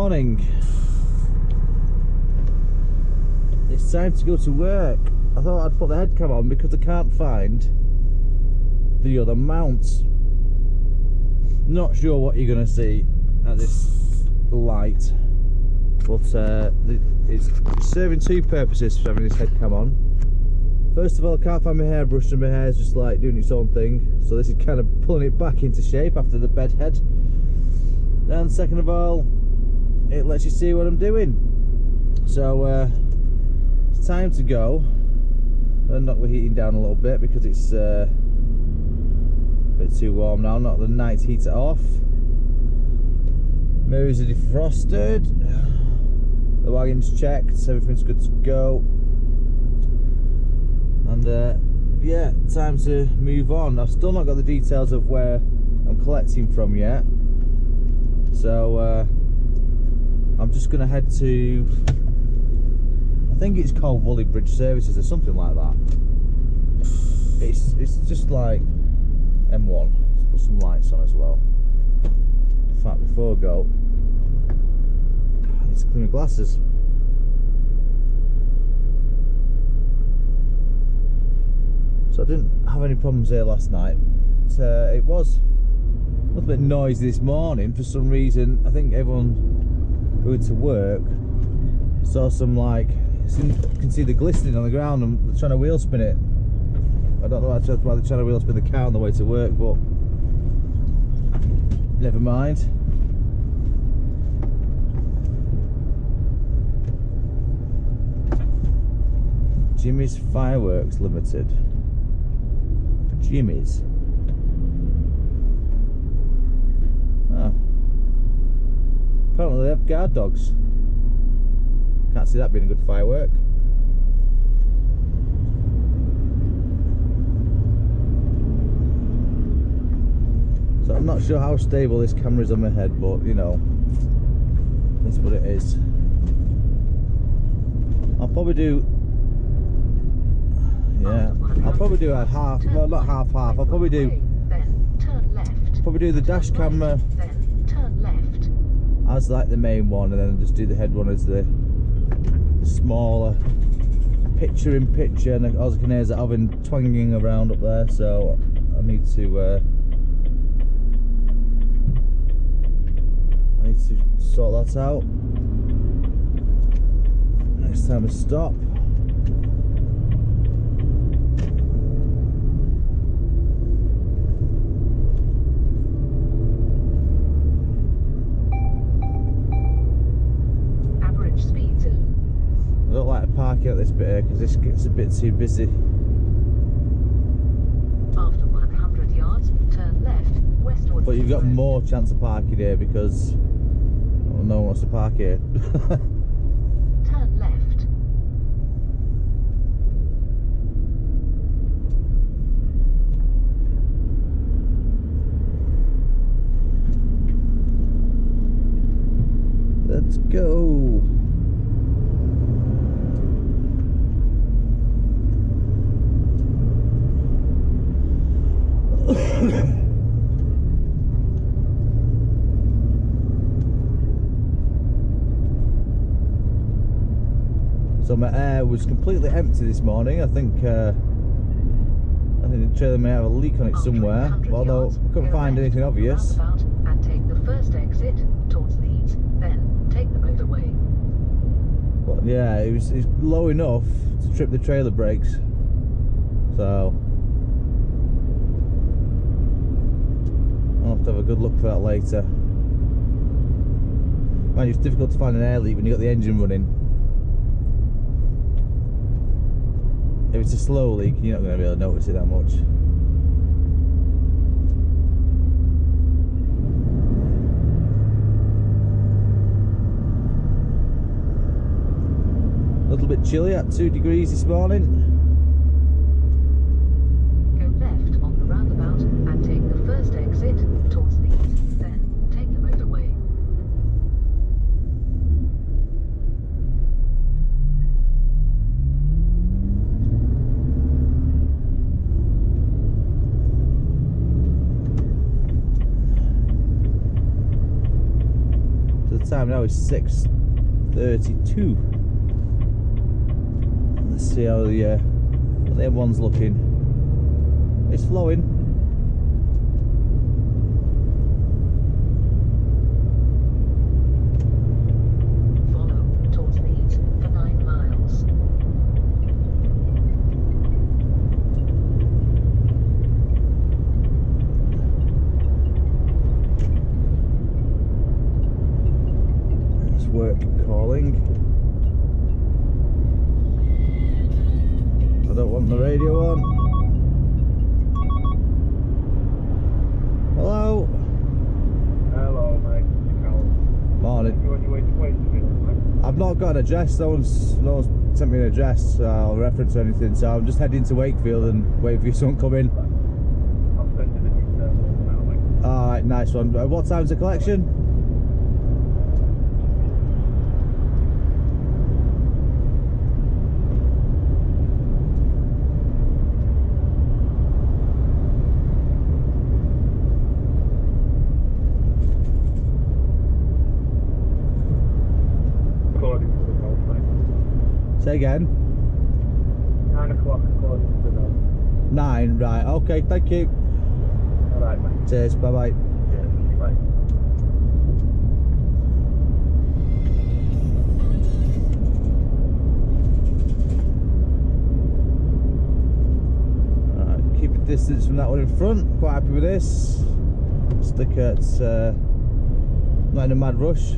morning. It's time to go to work. I thought I'd put the head cam on because I can't find the other mounts. Not sure what you're going to see at this light, but it's serving two purposes for having this head cam on. First of all, I can't find my hairbrush and my hair's just like doing its own thing, so this is kind of pulling it back into shape after the bed head. And second of all, it lets you see what I'm doing. So it's time to go. I'll knock the heating down a little bit because it's a bit too warm now. Knock the night heater off. Mirrors are defrosted. The wagon's checked, everything's good to go. And yeah, time to move on. I've still not got the details of where I'm collecting from yet, so I'm just going to head to, I think it's called Woolley Bridge Services or something like that. It's just like M1. Let's put some lights on as well. In fact, before I go, I need to clean my glasses. So I didn't have any problems here last night. It was a little bit noisy this morning for some reason. I think everyone going to work saw some, like, you can see the glistening on the ground and they're trying to wheel spin it. I don't know why they're trying to wheel spin the car on the way to work, but never mind. Jimmy's Fireworks Limited. Jimmy's. Oh. Apparently they have guard dogs. Can't see that being a good firework. So I'm not sure how stable this camera is on my head, but you know, that's what it is. I'll probably do, yeah, I'll probably do a half, well not half, I'll probably do the dash camera as like the main one, and then just do the head one as the smaller picture in picture. And all I can hear is that oven twanging around up there, so I need to sort that out next time I stop. Average speed zone. I don't like to park at this bit here because this gets a bit too busy. After 100 yards, turn left westward. But you've got more chance of parking here because no one wants to park here. Turn left. Let's go. So my air was completely empty this morning. I think the trailer may have a leak on it somewhere, although I couldn't find anything obvious. And take the first exit towards Leeds, then take the motorway. But yeah, it's low enough to trip the trailer brakes. So I'll have to have a good look for that later. Man, it's difficult to find an air leak when you've got the engine running. If it's a slow leak, you're not going to be able to notice it that much. A little bit chilly at 2 degrees this morning. Go left on the roundabout and take the first exit towards Leeds, then take the motorway. time now is 6:32. Let's see how the M1's looking. It's flowing. Follow towards Leeds for 9 miles. It's work calling. I don't want the radio on. Hello. Hello, mate. Morning. You on your way to Wakefield, mate? I've not got an address. No one's sent me an address or reference or anything, so I'm just heading to Wakefield and waiting for someone to come in. I'll send you the details now, mate. Alright, nice one. What time's the collection? According to the note, mate. Say again. 9 o'clock according to the note. 9, right, okay, thank you. Alright, mate. Cheers, bye bye. Cheers, bye. Alright, keep a distance from that one in front. Quite happy with this. Stick at not in a mad rush.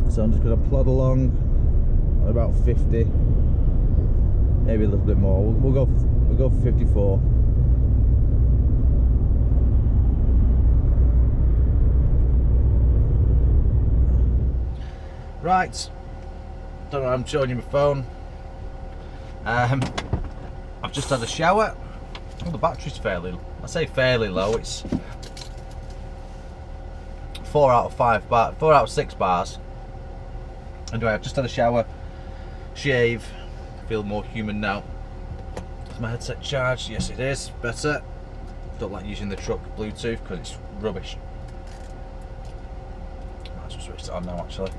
So I'm just going to plod along at about 50, maybe a little bit more. We'll go for 54. Right, don't know. I'm showing you my phone. I've just had a shower. Well, the battery's fairly. I say fairly low. It's 4 out of 6 bars. Anyway, I've just had a shower, shave, feel more human now. Is my headset charged? Yes it is, better. Don't like using the truck Bluetooth because it's rubbish. Might as well switch it on now actually.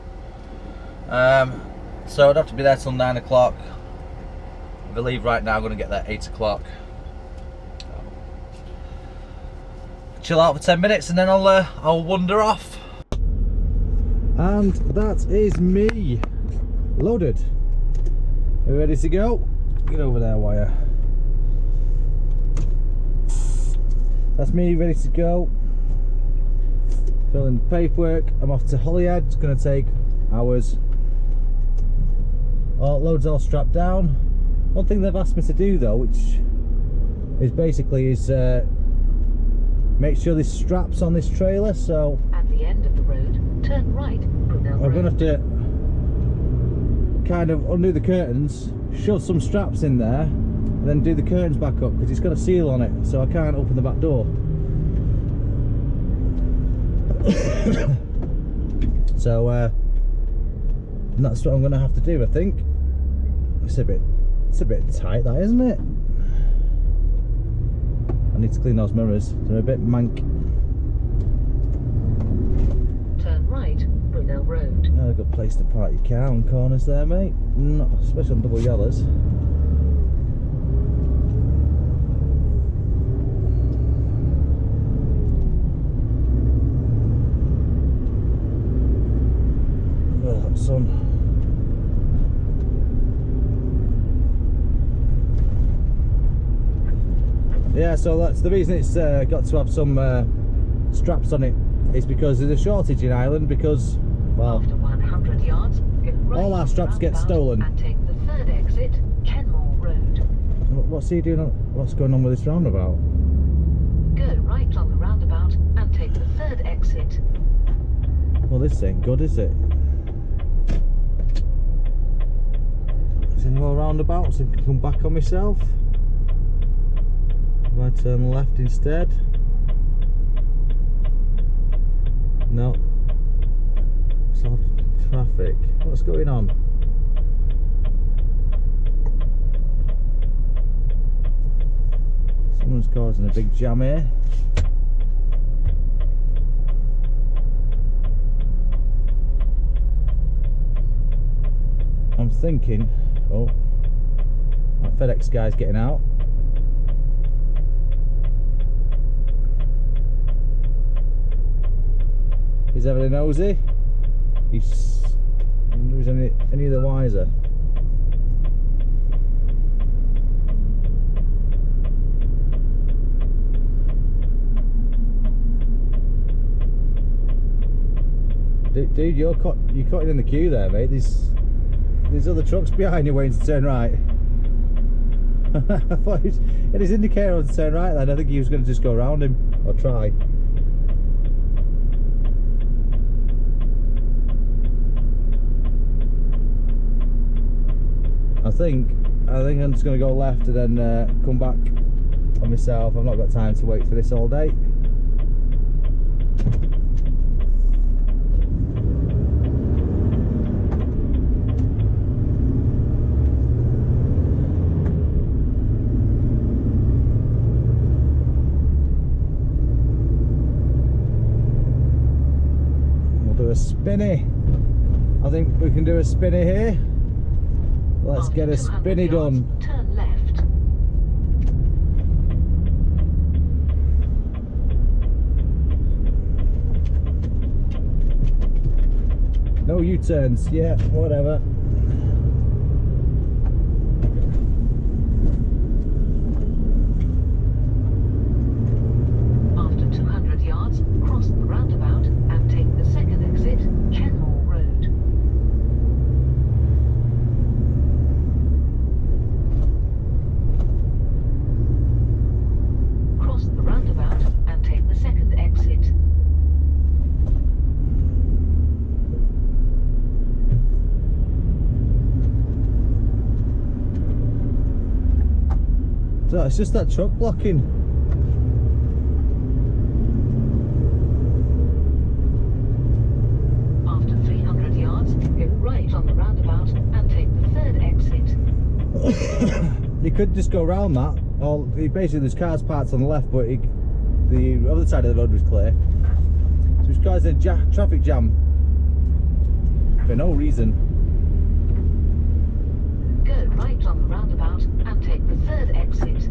So I'd have to be there till 9 o'clock. If I leave right now, I'm going to get there 8 o'clock. Chill out for 10 minutes and then I'll wander off. And that is me loaded. Are we ready to go? Get over there, wire. That's me ready to go. Filling the paperwork. I'm off to Holyhead. It's going to take hours. Loads all strapped down. One thing they've asked me to do though, which is basically make sure there's straps on this trailer. So At the end of the road, turn right. I'm going to have to kind of undo the curtains, shove some straps in there, and then do the curtains back up because it's got a seal on it, so I can't open the back door. So that's what I'm going to have to do, I think. It's a bit tight, that, isn't it? I need to clean those mirrors. They're a bit mank. Turn right, Brunel Road. A good place to park your car on corners there, mate. Not especially on double yellows. Oh, that sun. Yeah, so that's the reason it's got to have some straps on it. Is because there's a shortage in Ireland because, well, After 100 yards, go right all our straps get roundabout stolen. And take the third exit, Kenmore Road. What's he doing? What's going on with this roundabout? Go right on the roundabout and take the third exit. Well, this ain't good, is it? Is there any more roundabouts I can come back on myself? If I turn left instead? No. It's all traffic. What's going on? Someone's causing a big jam here. thinking, oh, that FedEx guy's getting out. He's having a nosy. He's any the wiser. Dude, you're cutting in the queue there, mate. There's other trucks behind you waiting to turn right. I thought it his indicator on to turn right then. I think he was going to just go around him, or try. I think I'm just going to go left and then come back on myself. I've not got time to wait for this all day. A spinny. I think we can do a spinny here. Let's get a spinny done. Turn left. No U-turns. Yeah, whatever. After 200 yards, cross the roundabout and take the second exit, Kenmore Road. Cross the roundabout and take the second exit. So it's just that truck blocking. After 300 yards, go right on the roundabout and take the third exit. You could just go around that. Or basically, there's cars parked on the left, but the other side of the road was clear. So this guy's in a traffic jam for no reason. Go right on the roundabout and take the third exit.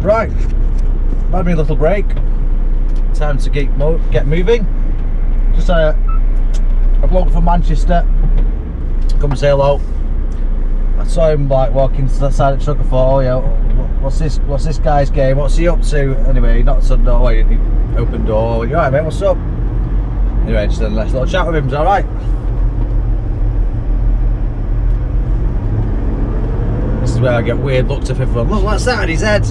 Right, had me a little break. Time to get moving. Just a bloke from Manchester come say hello. I saw him like walking to that side of the truck. I thought, oh yeah, what's this guy's game? What's he up to? Anyway, he knocked on the door. He opened the door. You alright, mate? What's up? Anyway, just a nice little chat with him. Is that alright? This is where I get weird looks of everyone. Look, what's that on his head?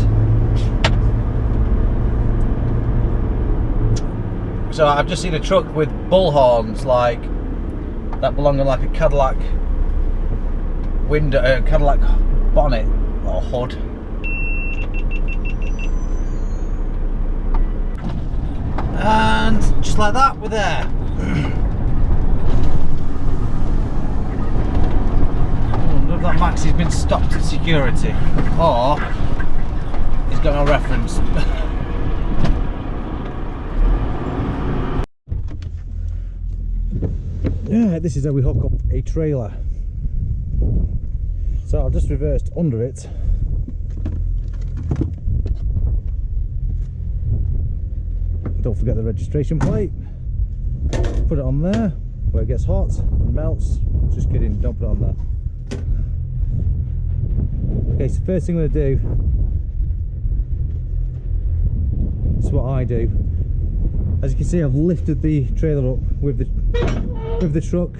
So I've just seen a truck with bull horns like that belong on like a Cadillac window, Cadillac bonnet or hood. And just like that, we're there. Look, that Maxi's been stopped at security, or he's got no reference. Yeah, this is how we hook up a trailer. So I've just reversed under it. Don't forget the registration plate. Put it on there where it gets hot and melts. Just kidding, don't put it on there. Okay, so first thing I'm going to do is what I do. As you can see, I've lifted the trailer up with the truck.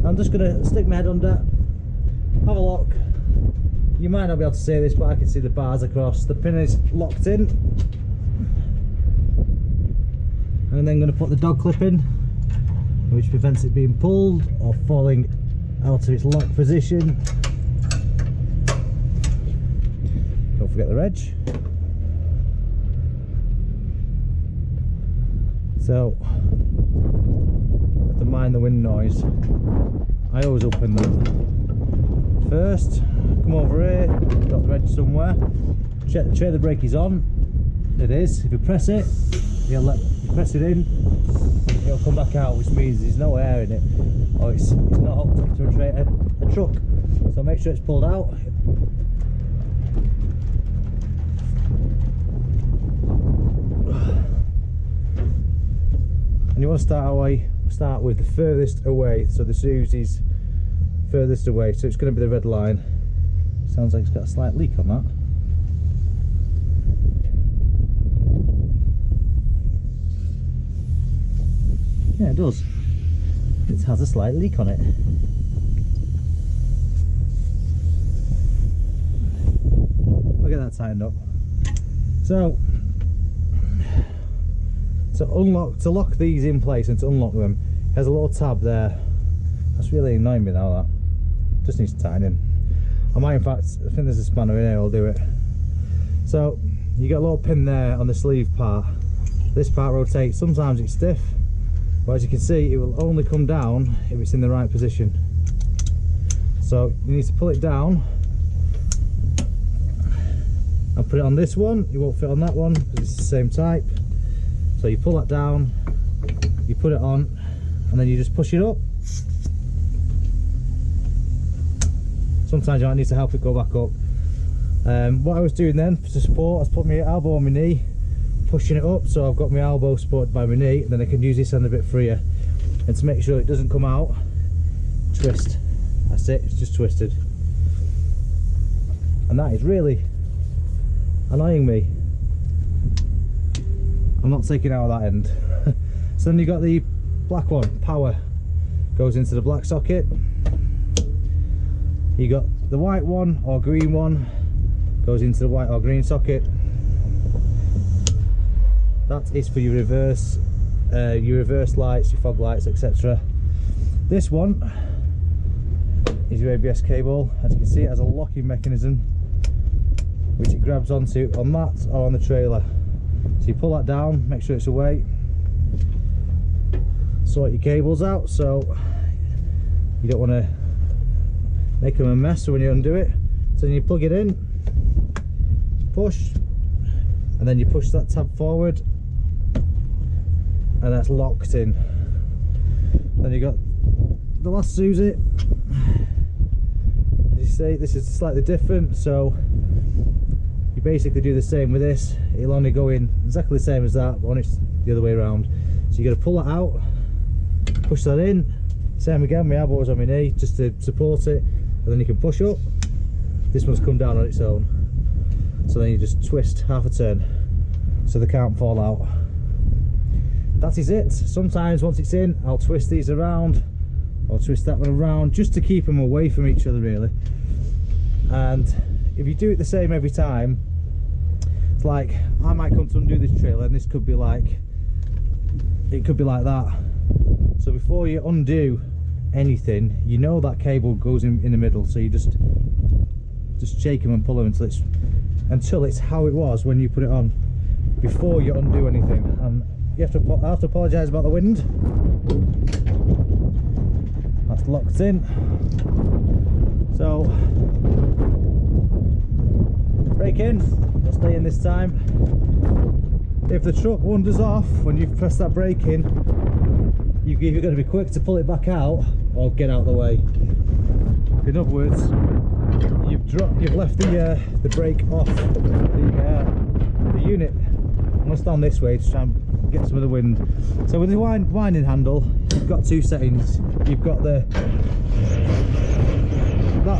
I'm just going to stick my head under, have a look. You might not be able to see this, but I can see the bars across. The pin is locked in. And then I'm going to put the dog clip in, which prevents it being pulled or falling out of its lock position. Don't forget the reg. So, have to mind the wind noise. I always open that first. Come over here, got the reg somewhere. Check the trailer brake is on. It is. If you press it, you press it in, it'll come back out, which means there's no air in it, or it's not hooked up to a truck. So make sure it's pulled out. And you want to start with the furthest away. So the Susie's furthest away, so it's going to be the red line. Sounds like it's got a slight leak on that. Yeah, it does. It has a slight leak on it. I'll get that tightened up. So to lock these in place and to unlock them, there's a little tab there. That's really annoying me now. That just needs to tighten in. I might, in fact, I think there's a spanner in here. I'll do it. So you got a little pin there on the sleeve part. This part rotates. Sometimes it's stiff. But as you can see, it will only come down if it's in the right position. So you need to pull it down and put it on this one. It won't fit on that one because it's the same type. So you pull that down, you put it on, and then you just push it up. Sometimes you might need to help it go back up. What I was doing then to support, I was putting my elbow on my knee, pushing it up, so I've got my elbow supported by my knee, and then I can use this hand a bit freer. And to make sure it doesn't come out, twist. That's it, it's just twisted. And that is really annoying me. I'm not taking out that end. So then you got the black one, power, goes into the black socket. You got the white one or green one, goes into the white or green socket. That is for your reverse lights, your fog lights, etc. This one is your ABS cable. As you can see, it has a locking mechanism which it grabs onto on that or on the trailer. So you pull that down, make sure it's away, sort your cables out so you don't want to make them a mess when you undo it. So then you plug it in, push, and then you push that tab forward, and that's locked in. Then you got the last Susie. As you see, this is slightly different, so you basically do the same with this. It'll only go in exactly the same as that, but when it's the other way around. So you got to pull it out, push that in, same again, my elbow is on my knee just to support it, and then you can push up. This one's come down on its own, so then you just twist half a turn so they can't fall out. That is it. Sometimes once it's in, I'll twist these around, I'll twist that one around just to keep them away from each other really. And if you do it the same every time, it's like I might come to undo this trailer and this could be like, it could be like that. So before you undo anything, you know that cable goes in the middle, so you just shake them and pull them until it's how it was when you put it on, before you undo anything. And I have to apologise about the wind. That's locked in. So brake in, I'll stay in this time. If the truck wanders off when you've pressed that brake in, you've either got to be quick to pull it back out or get out of the way. In other words, you've left the brake off the unit. I'm going to stand this way to try and get some of the wind. So with the winding handle, you've got two settings. You've got that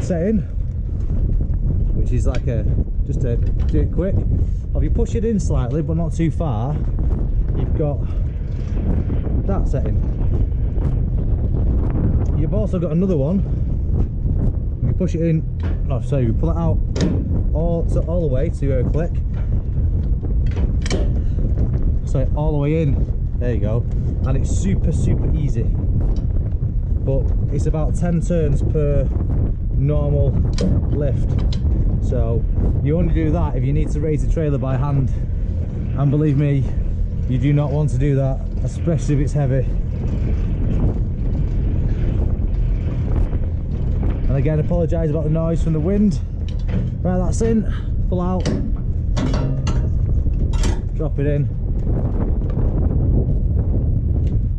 setting, which is like just to do it quick. Or if you push it in slightly but not too far, you've got that setting. You've also got another one. You push it in, oh sorry, you pull it out all the way to a click. So all the way in, there you go. And it's super easy. But it's about 10 turns per normal lift. So you only do that if you need to raise the trailer by hand. And believe me, you do not want to do that, especially if it's heavy. And again, apologise about the noise from the wind. Right, that's in, pull out. drop it in.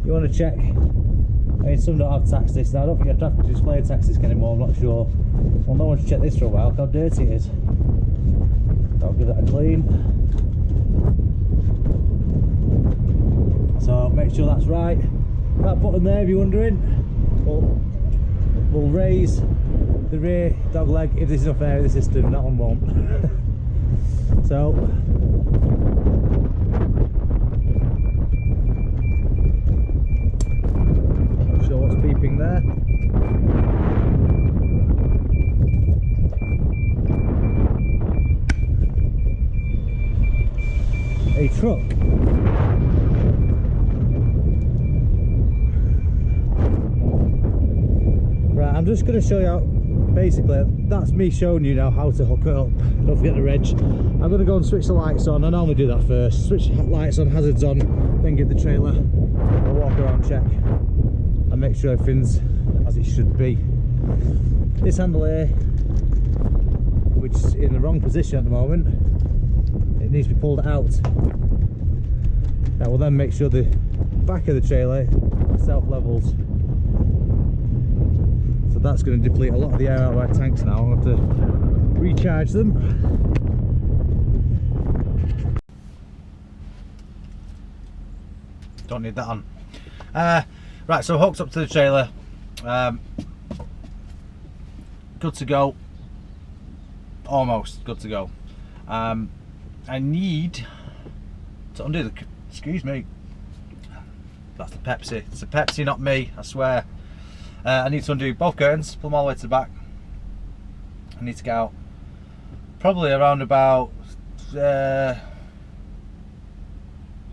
You want to check. I mean, some don't have tax discs now. I don't think you have to display a tax disc anymore, I'm not sure. Well, no one's checked this for a while. Look how dirty it is. I'll give that a clean. So make sure that's right. That button there, if you're wondering, will raise the rear dog leg if there's enough air in the system. That one won't. So not sure what's beeping there. A truck. Right, I'm just going to show you how, basically, that's me showing you now how to hook it up. Don't forget the reg. I'm going to go and switch the lights on. I normally do that first. Switch lights on, hazards on, then give the trailer a walk around check and make sure everything's as it should be. This handle here, which is in the wrong position at the moment, it needs to be pulled out. That will then make sure the back of the trailer self-levels. So that's going to deplete a lot of the air out of our tanks now. I'll have to recharge them. Don't need that on. Right, so hooked up to the trailer. Good to go. Almost good to go. I need to undo the, excuse me, that's the Pepsi. It's a Pepsi, not me, I swear. I need to undo both curtains, pull them all the way to the back. I need to get out probably around about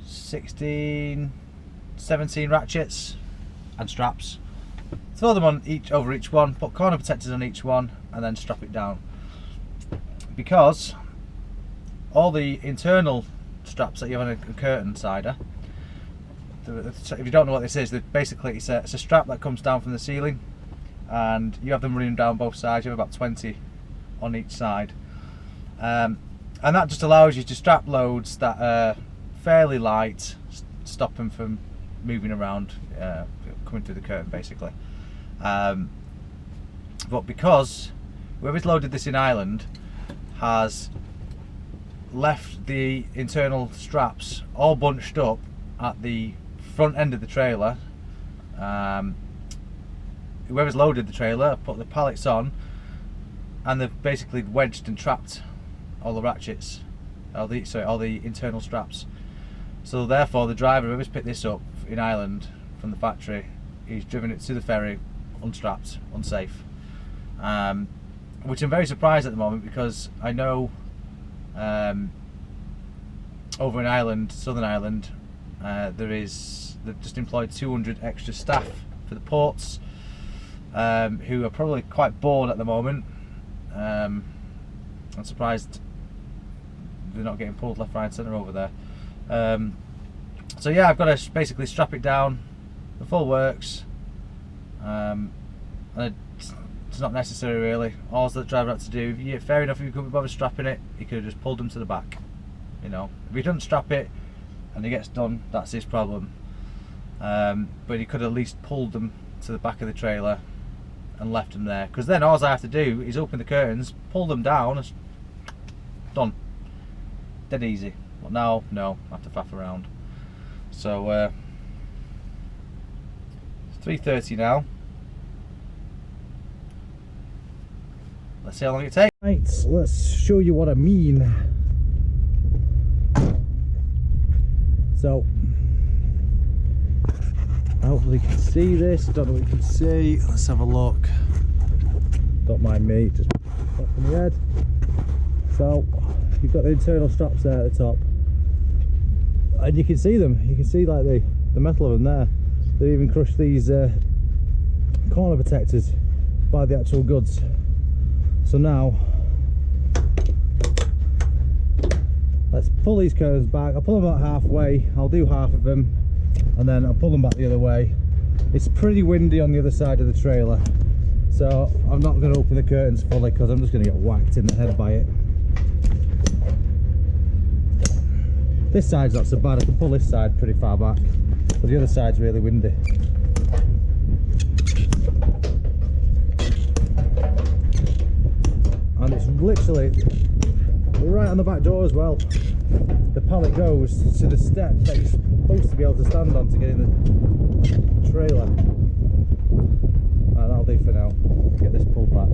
16, 17 ratchets and straps. Throw them on over each one, put corner protectors on each one, and then strap it down. Because all the internal straps that you have on a curtain sider, if you don't know what this is, basically it's a strap that comes down from the ceiling, and you have them running down both sides. You have about 20 on each side, and that just allows you to strap loads that are fairly light, stop them from moving around, coming through the curtain basically. But because whoever's loaded this in Ireland has left the internal straps all bunched up at the front end of the trailer, whoever's loaded the trailer put the pallets on, and they've basically wedged and trapped all the ratchets, all the internal straps. So therefore the driver, whoever's picked this up in Ireland from the factory, he's driven it to the ferry unstrapped, unsafe, which I'm very surprised at the moment, because I know over in Ireland, Southern Ireland, they've just employed 200 extra staff for the ports, who are probably quite bored at the moment. I'm surprised they're not getting pulled left, right and centre over there. So yeah, I've got to basically strap it down, the full works, and it's not necessary really. All the driver had to do, yeah, fair enough, if you couldn't be bothered strapping it, he could have just pulled them to the back. You know, if he doesn't strap it and he gets done, that's his problem. But he could at least pulled them to the back of the trailer and left them there, because then all I have to do is open the curtains, pull them down, and done. Dead easy. But now, no, I have to faff around. So 3:30 now. Let's see how long it takes. Right, let's show you what I mean. So hopefully you can see this. Don't know what you can see. Let's have a look. Don't mind me, just pop in the head. So you've got the internal straps there at the top, and you can see them. You can see like the metal of them there. They've even crushed these corner protectors by the actual goods. So now let's pull these curtains back. I'll pull them about halfway. I'll do half of them, and then I'll pull them back the other way. It's pretty windy on the other side of the trailer, so I'm not going to open the curtains fully, because I'm just going to get whacked in the head by it. This side's not so bad, I can pull this side pretty far back, but the other side's really windy. And it's literally right on the back door as well. The pallet goes to the step that you're supposed to be able to stand on to get in the trailer. Right, that'll do for now. Get this pulled back.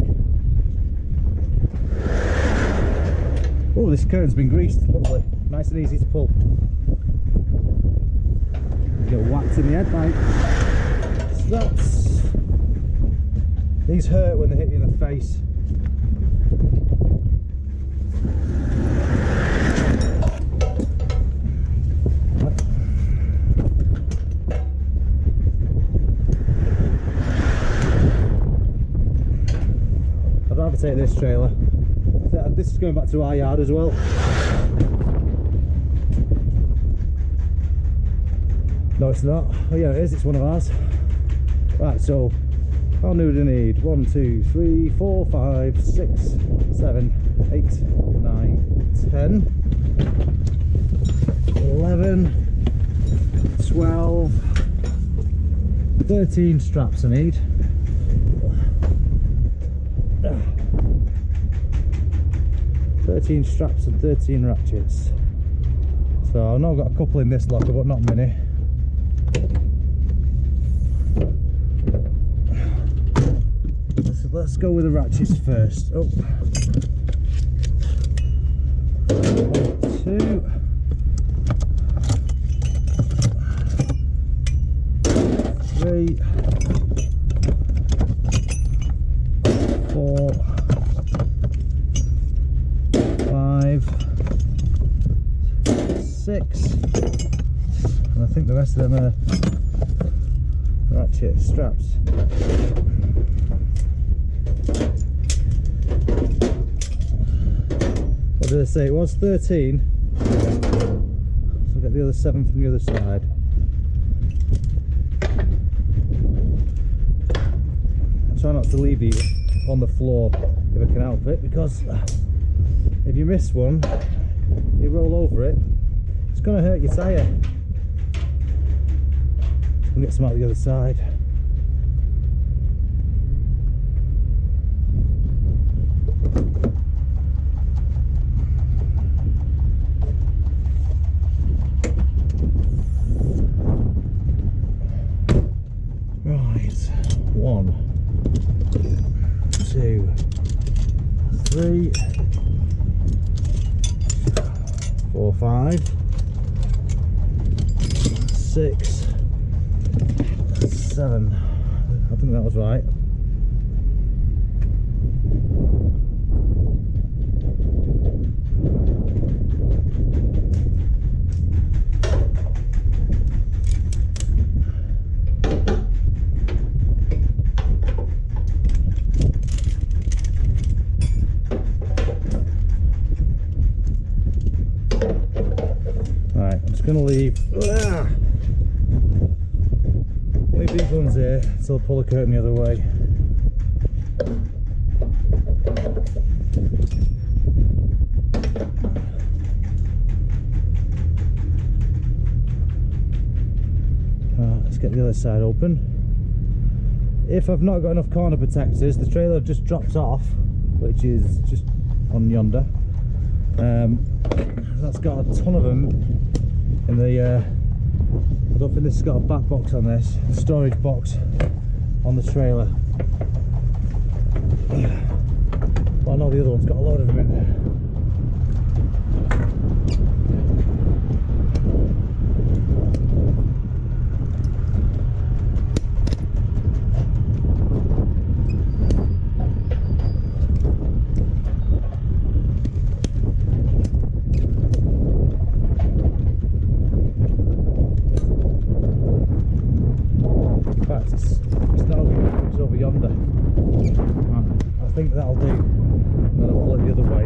Oh, this curtain's been greased. Lovely. Nice and easy to pull. Get whacked in the head, mate. So that's... These hurt when they hit you in the face. I'd rather take this trailer. This is going back to our yard as well. No, it's not. Oh yeah, it is. It's one of ours. Right, so how many do we need? 1, 2, 3, 4, 5, 6, 7, 8, 9, 10, 11, 12, 13 straps I need. 13 straps and 13 ratchets. So I've now got a couple in this locker, but not many. Let's go with the ratchets first. Oh. 1, 2. 3. 4. 5, 6, and I think the rest of them are ratchet straps. What did I say? It was 13. So I'll get the other 7 from the other side. I try not to leave these on the floor if I can help it, because if you miss one, you roll over it, it's going to hurt your tyre. We'll get some out the other side. Right, 1, 2, 3, 4, 5, 6, 7. I think that was right. Gonna leave these ones here, so I'll pull the curtain the other way. Let's get the other side open. If I've not got enough corner protectors, the trailer just drops off, which is just on yonder. That's got a ton of them in the I don't think this has got a back box on this, a storage box on the trailer. But I know the other one's got a load of them in there. It's over yonder. I think that'll do. Then I'll pull it the other way.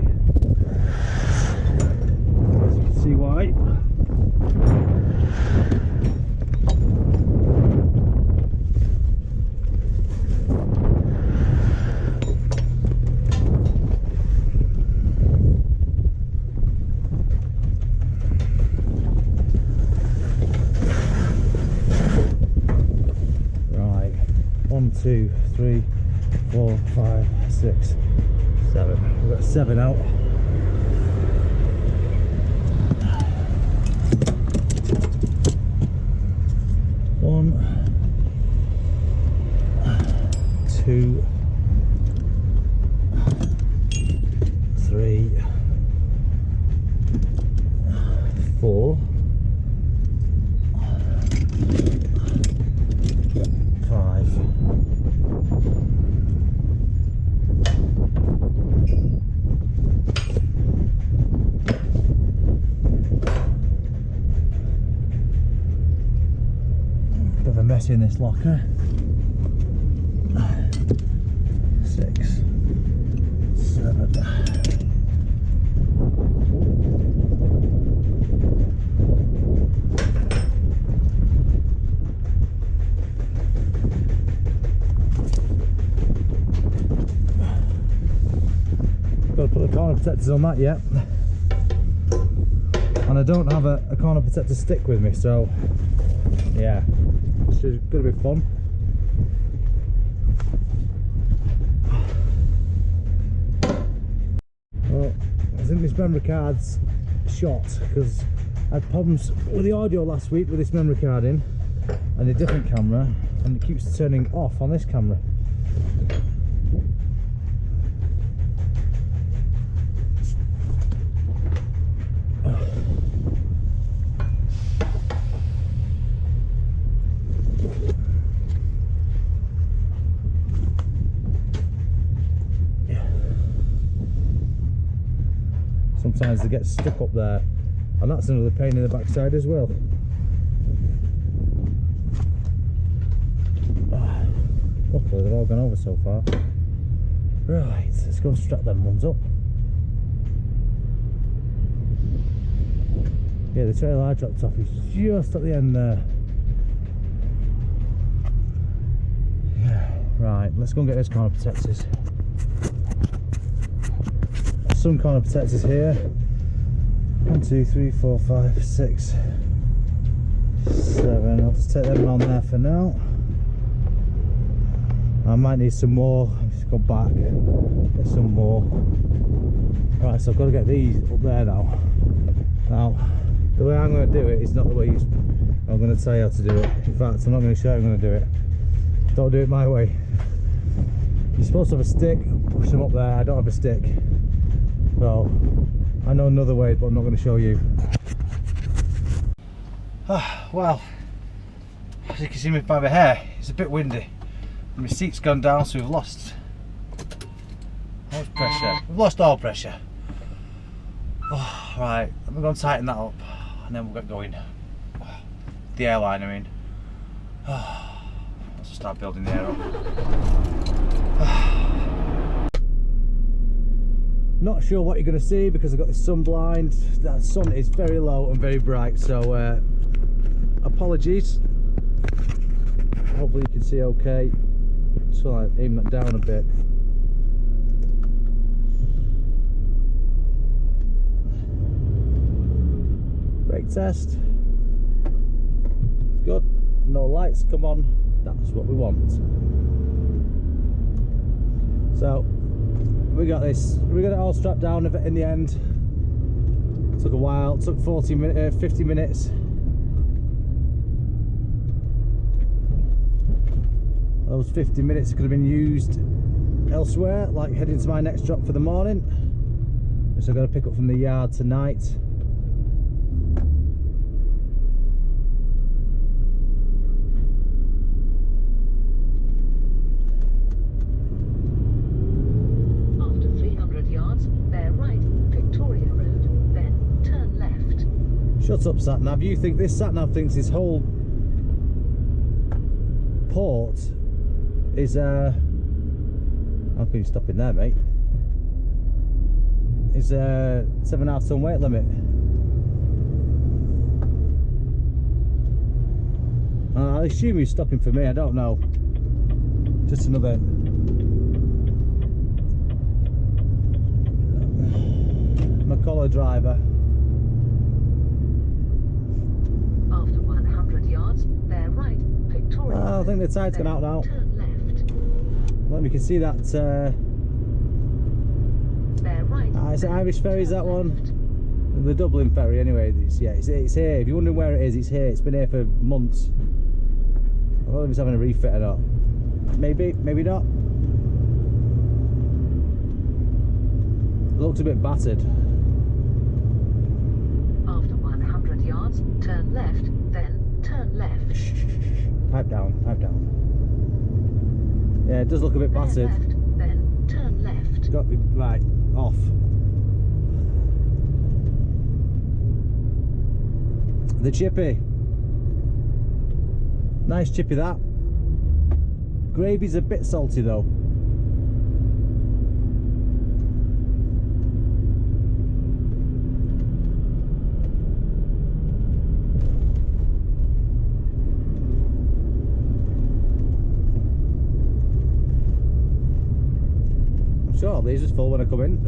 As you can see why. 2, 3, 4, 5, 6, 7. We've got 7 out. One, 2, 3, 4, 5. Bit of a mess in this locker. 6, 7. Got to put the corner protectors on that yet, and I don't have a corner protector stick with me, so yeah, it's going to be fun. Well, I think this memory card's shot because I had problems with the audio last week with this memory card in and a different camera, and it keeps turning off on this camera. Sometimes they get stuck up there, and that's another pain in the backside as well. Luckily they've all gone over so far. Right, let's go and strap them ones up. Yeah, the trailer I dropped off is just at the end there. Yeah, right, let's go and get those corner protectors. Some corner protectors here. 1, 2, 3, 4, 5, 6, 7. I'll just take them on there for now. I might need some more. Let's go back, get some more. Right, so I've got to get these up there now. Now, the way I'm going to do it is not the way I'm going to tell you how to do it. In fact, I'm not going to show you how I'm going to do it. Don't do it my way. You're supposed to have a stick, push them up there. I don't have a stick. So, I know another way, but I'm not going to show you. Well, as you can see by my hair, it's a bit windy. My seat's gone down, so we've lost all pressure. We've lost all pressure. Oh, right, I'm going to tighten that up, and then we'll get going. The airline, I mean. Let's just start building the air up. Not sure what you're going to see because I've got this sun blind. That sun is very low and very bright, so apologies. Hopefully you can see okay. So I aim that down a bit. Brake test. Good. No lights come on. That's what we want. So we got this. We got it all strapped down in the end. Took a while. Took 50 minutes. Those 50 minutes could have been used elsewhere, like heading to my next drop for the morning, which I've got to pick up from the yard tonight. After 300 yards, bear right, Victoria Road, then turn left. Shut up, sat-nav. You think this sat-nav thinks this whole port is how can you stop in there, mate? Is 7.5 ton weight limit. I assume he's stopping for me, I don't know. Just another McCullough driver. After 100 yards, bear right, Victoria. I think the tide's gone out now. Turn left. Well, we can see that. Bear right. It's an then Irish ferry, is turn that one? left. The Dublin ferry, anyway. It's here. If you're wondering where it is, it's here. It's been here for months. I don't know if it's having a refit or not. Maybe, maybe not. It looks a bit battered. After 100 yards, turn left, then turn left. Pipe down, pipe down. Yeah, it does look a bit Bear battered. left, then turn left. It's got to be right off. The chippy. Nice chippy that. Gravy's a bit salty though. I'm sure these is full when I come in.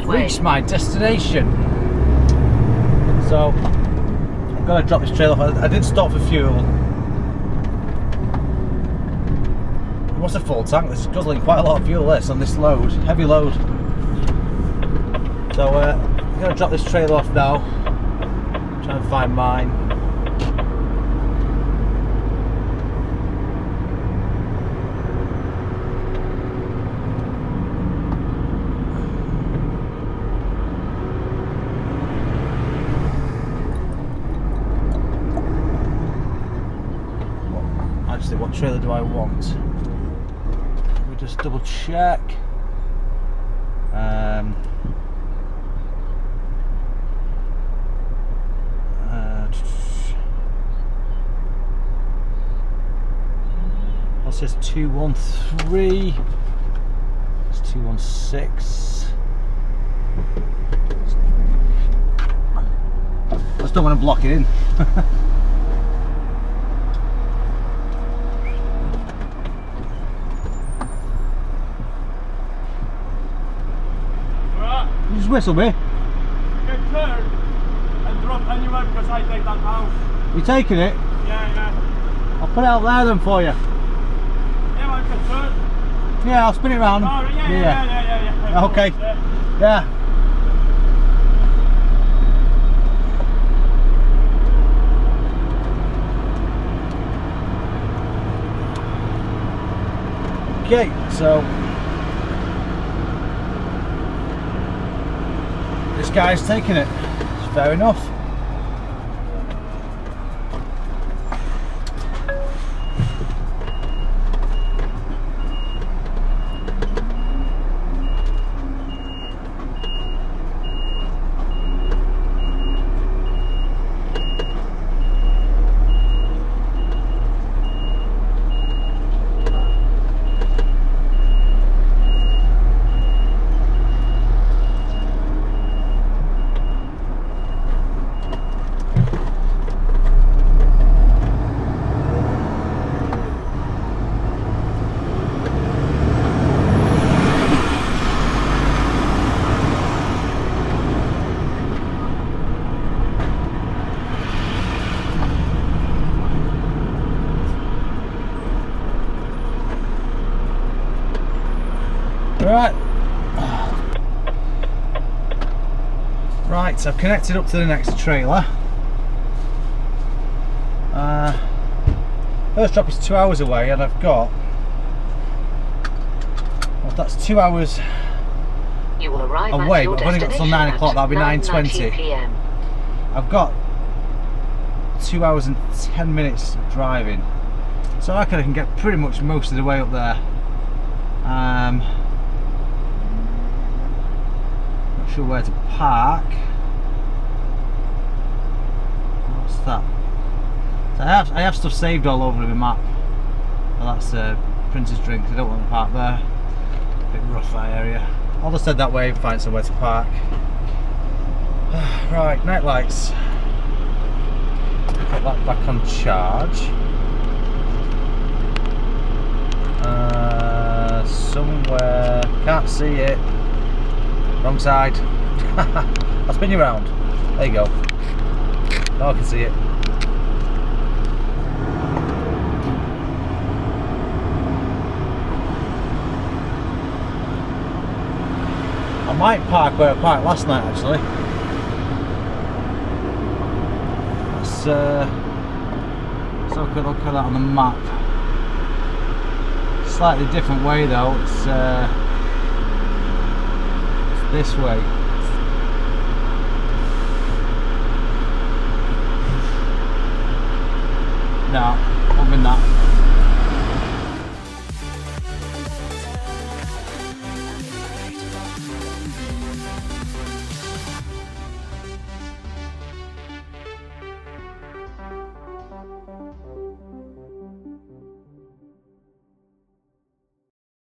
Reached my destination. So I'm gonna drop this trailer off. I did stop for fuel. What's a full tank? This is guzzling quite a lot of fuel this on this load, heavy load. So I'm gonna drop this trailer off now. Try and find mine. What trailer do I want? Let me just double check. What says 213? It's 216. I just don't want to block it in. Just whistle me. Get turned and drop anywhere because I take that house. You taking it? Yeah. I'll put it out there then for you. Yeah, I can turn. Yeah, I'll spin it round. Oh, yeah. Okay. Yeah. Okay, so this guy's taking it. It's fair enough. Right, I've connected up to the next trailer. First drop is 2 hours away, and I've got, That's 2 hours You will arrive away, at your but I've only got till destination 9 o'clock. That'll be at 9:20. 9:19 p.m. I've got 2 hours and 10 minutes driving, so I reckon I can get pretty much most of the way up there. Not sure where to park. What's that? So I have stuff saved all over the map. Well, that's Prince's Drink. I don't want to park there. A bit rough, that area. I'll just head that way and find somewhere to park. Right, night lights. Put that back on charge. Somewhere, can't see it. Wrong side. I'll spin you around. There you go. Now I can see it. I might park where I parked last night actually. Let's have a quick look at that on the map. Slightly different way though, it's this way. No, won't be that.